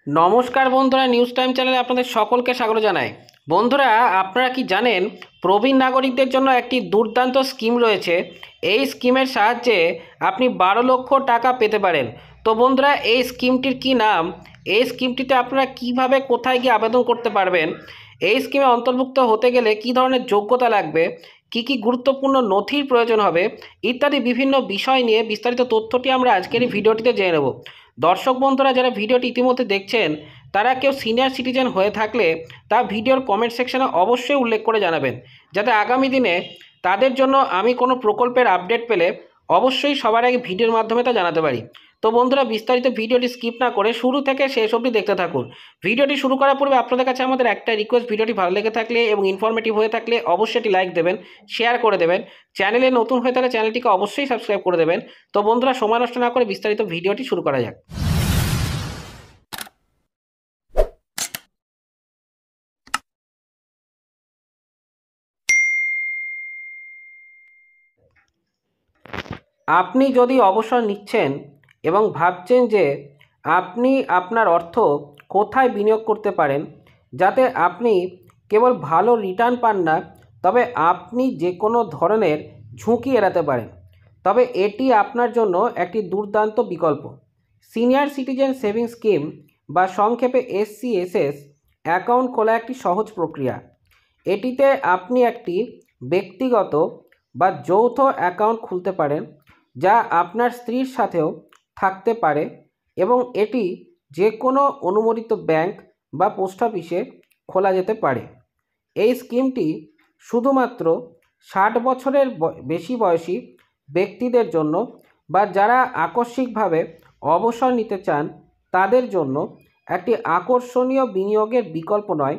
নমস্কার বন্ধুরা, news time চ্যানেলে আপনাদের সকলকে স্বাগত জানাই। বন্ধুরা, আপনারা কি জানেন প্রবীণ নাগরিকদের জন্য একটি দুর্দান্ত স্কিম রয়েছে। এই স্কিমের সাহায্যে আপনি 12 লক্ষ টাকা পেতে পারেন। তো বন্ধুরা, এই স্কিমটির কি নাম, এই স্কিমটিতে আপনারা কিভাবে কোথায় গিয়ে আবেদন করতে পারবেন, এই স্কিমে অন্তর্ভুক্ত হতে গেলে কী ধরনের যোগ্যতা লাগবে, কি কি গুরুত্বপূর্ণ নথির প্রয়োজন হবে ইত্যাদি বিভিন্ন বিষয় নিয়ে বিস্তারিত তথ্যটি আমরা আজকের এই ভিডিওটিতে জেনে নেব। দর্শক বন্ধুরা, যারা ভিডিওটি ইতিমধ্যে দেখছেন তারা কেউ সিনিয়র সিটিজেন হয়ে থাকলে তা ভিডিওর কমেন্ট সেকশনে অবশ্যই উল্লেখ করে জানাবেন, যাতে আগামী দিনে তাদের জন্য আমি কোনো প্রকল্পের আপডেট পেলে অবশ্যই সবার আগে ভিডিওর মাধ্যমে তা জানাতে পারি। তো বন্ধুরা, বিস্তারিত ভিডিওটি স্কিপ না করে শুরু থেকে শেষ অবধি দেখতে থাকুন। ভিডিওটি শুরু করার পূর্বে আপনাদের কাছে আমাদের একটা রিকোয়েস্ট, ভিডিওটি ভালো লেগে থাকলে এবং ইনফরমেটিভ হয়ে থাকলে অবশ্যই একটি লাইক দেবেন, শেয়ার করে দেবেন। চ্যানেলে নতুন হয়ে থাকলে চ্যানেলটিকে অবশ্যই সাবস্ক্রাইব করে দেবেন। তো বন্ধুরা, সময় নষ্ট না করে বিস্তারিত ভিডিওটি শুরু করা যাক। আপনি যদি অবসর নিচ্ছেন এবং ভাবছেন যে আপনি আপনার অর্থ কোথায় বিনিয়োগ করতে পারেন যাতে আপনি কেবল ভালো রিটার্ন পান না, তবে আপনি যে কোনো ধরনের ঝুঁকি এড়াতে পারেন, তবে এটি আপনার জন্য একটি দুর্দান্ত বিকল্প। সিনিয়র সিটিজেন সেভিংস স্কিম বা সংক্ষেপে SCSS অ্যাকাউন্ট খোলা একটি সহজ প্রক্রিয়া। এটিতে আপনি একটি ব্যক্তিগত বা যৌথ অ্যাকাউন্ট খুলতে পারেন, যা আপনার স্ত্রীর সাথেও থাকতে পারে, এবং এটি যে কোনো অনুমোদিত ব্যাংক বা পোস্ট অফিসে খোলা যেতে পারে। এই স্কিমটি শুধুমাত্র 60 বছরের বেশি বয়সী ব্যক্তিদের জন্য বা যারা আকস্মিকভাবে অবসর নিতে চান তাদের জন্য একটি আকর্ষণীয় বিনিয়োগের বিকল্প নয়।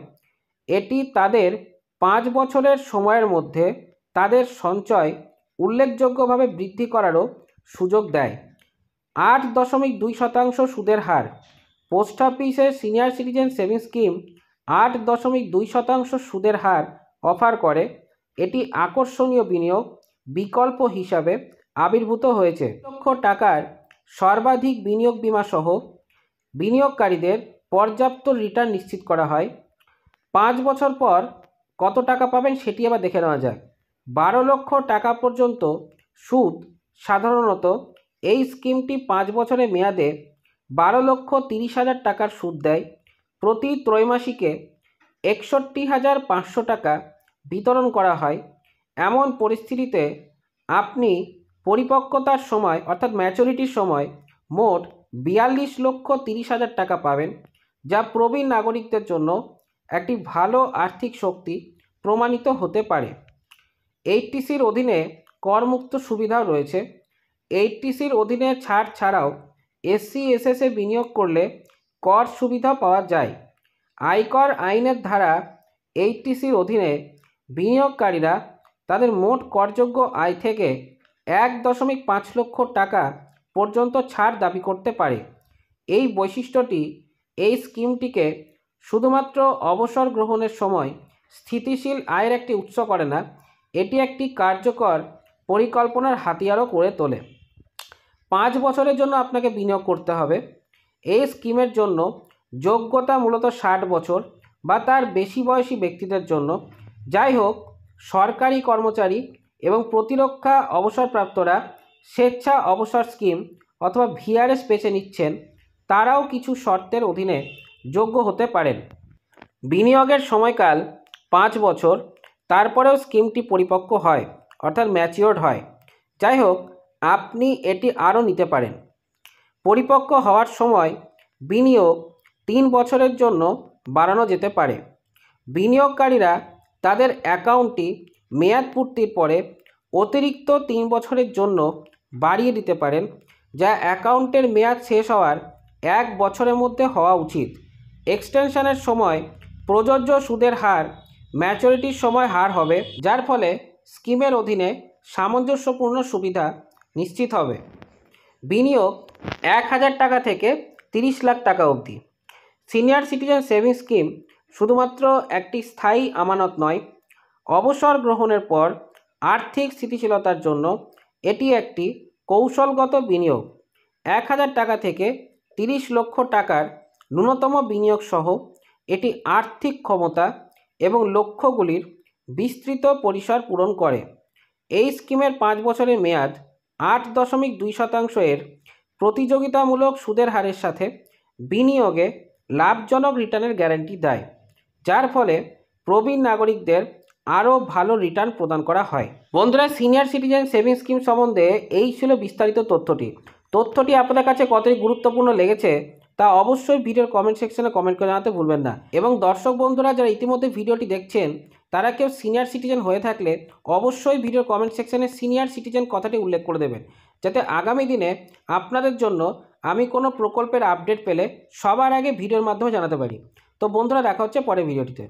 এটি তাদের 5 বছরের সময়ের মধ্যে তাদের সঞ্চয় উল্লেখযোগ্যভাবে বৃদ্ধি করারও সুযোগ দেয়। 8.2% সুদের হার। পোস্ট অফিসের সিনিয়র সিটিজেন সেভিংস স্কিম 8.2% সুদের হার অফার করে। এটি আকর্ষণীয় বিনিয়োগ বিকল্প হিসাবে আবির্ভূত হয়েছে। 1 লক্ষ টাকার সর্বাধিক বিনিয়োগ বিমা সহ বিনিয়োগকারীদের পর্যাপ্ত রিটার্ন নিশ্চিত করা হয়। 5 বছর পর কত টাকা পাবেন সেটি আবার দেখে নেওয়া যাক। 12 লক্ষ টাকা পর্যন্ত সুদ। সাধারণত এই স্কিমটি 5 বছরের মেয়াদে 12,30,000 টাকার সুদ দেয়। প্রতি ত্রৈমাসিকে 61,500 টাকা বিতরণ করা হয়। এমন পরিস্থিতিতে আপনি পরিপক্কতার সময় অর্থাৎ ম্যাচুরিটির সময় মোট 42,30,000 টাকা পাবেন, যা প্রবীণ নাগরিকদের জন্য একটি ভালো আর্থিক শক্তি প্রমাণিত হতে পারে। 80Cর অধীনে করমুক্ত সুবিধাও রয়েছে। 80Cর অধীনে ছাড় ছাড়াও SCSS-এ বিনিয়োগ করলে কর সুবিধা পাওয়া যায়। আয়কর আইনের ধারা 80Cর অধীনে বিনিয়োগকারীরা তাদের মোট করযোগ্য আয় থেকে 1.5 লক্ষ টাকা পর্যন্ত ছাড় দাবি করতে পারে। এই বৈশিষ্ট্যটি এই স্কিমটিকে শুধুমাত্র অবসর গ্রহণের সময় স্থিতিশীল আয়ের একটি উৎস করে না, এটি একটি কার্যকর পরিকল্পনার হাতিয়ারও করে তোলে। 5 বছরের জন্য আপনাকে বিনিয়োগ করতে হবে। এই স্কিমের জন্য যোগ্যতা মূলত 60 বছর বা তার বেশি বয়সী ব্যক্তিদের জন্য। যাই হোক, সরকারি কর্মচারী এবং প্রতিরক্ষা অবসরপ্রাপ্তরা স্বেচ্ছা অবসর স্কিম অথবা VRS বেছে নিচ্ছেন, তারাও কিছু শর্তের অধীনে যোগ্য হতে পারেন। বিনিয়োগের সময়কাল 5 বছর, তারপরেও স্কিমটি পরিপক্ক হয় অর্থাৎ ম্যাচিওর্ড হয়। যাই হোক, আপনি এটি আরও নিতে পারেন। পরিপক্ক হওয়ার সময় বিনিয়োগ 3 বছরের জন্য বাড়ানো যেতে পারে। বিনিয়োগকারীরা তাদের অ্যাকাউন্টটি মেয়াদ পূর্তির পরে অতিরিক্ত 3 বছরের জন্য বাড়িয়ে দিতে পারেন, যা অ্যাকাউন্টের মেয়াদ শেষ হওয়ার 1 বছরের মধ্যে হওয়া উচিত। এক্সটেনশনের সময় প্রযোজ্য সুদের হার ম্যাচুরিটির সময় হার হবে, যার ফলে স্কিমের অধীনে সামঞ্জস্যপূর্ণ সুবিধা নিশ্চিত হবে। বিনিয়োগ 1,000 টাকা থেকে 30 লাখ টাকা অবধি। সিনিয়র সিটিজেন সেভিংস স্কিম শুধুমাত্র একটি স্থায়ী আমানত নয়, অবসর গ্রহণের পর আর্থিক স্থিতিশীলতার জন্য এটি একটি কৌশলগত বিনিয়োগ। 1,000 টাকা থেকে 30 লক্ষ টাকার ন্যূনতম বিনিয়োগ সহ এটি আর্থিক ক্ষমতা এবং লক্ষ্যগুলির বিস্তৃত পরিসর পূরণ করে। এই স্কিমের 5 বছরের মেয়াদ 8.2% এর প্রতিযোগিতামূলক সুদের হারের সাথে বিনিয়োগে লাভজনক রিটার্নের গ্যারান্টি দেয়, যার ফলে প্রবীণ নাগরিকদের আরও ভালো রিটার্ন প্রদান করা হয়। বন্ধুরা, সিনিয়র সিটিজেন সেভিংস স্কিম সম্বন্ধে এই ছিল বিস্তারিত তথ্যটি আপনাদের কাছে কতই গুরুত্বপূর্ণ লেগেছে তা অবশ্যই ভিডিওর কমেন্ট সেকশনে কমেন্ট করে জানাতে ভুলবেন না। এবং দর্শক বন্ধুরা যারা ইতিমধ্যে ভিডিওটি দেখছেন তারা কেউ সিনিয়র সিটিজেন হয়ে থাকলে অবশ্যই ভিডিওর কমেন্ট সেকশনে সিনিয়র সিটিজেন কথাটি উল্লেখ করে দেবেন, যাতে আগামী দিনে আপনাদের জন্য আমি কোনো প্রকল্পের আপডেট পেলে সবার আগে ভিডিওর মাধ্যমে জানাতে পারি। তো বন্ধুরা, দেখা হচ্ছে পরের ভিডিওটিতে।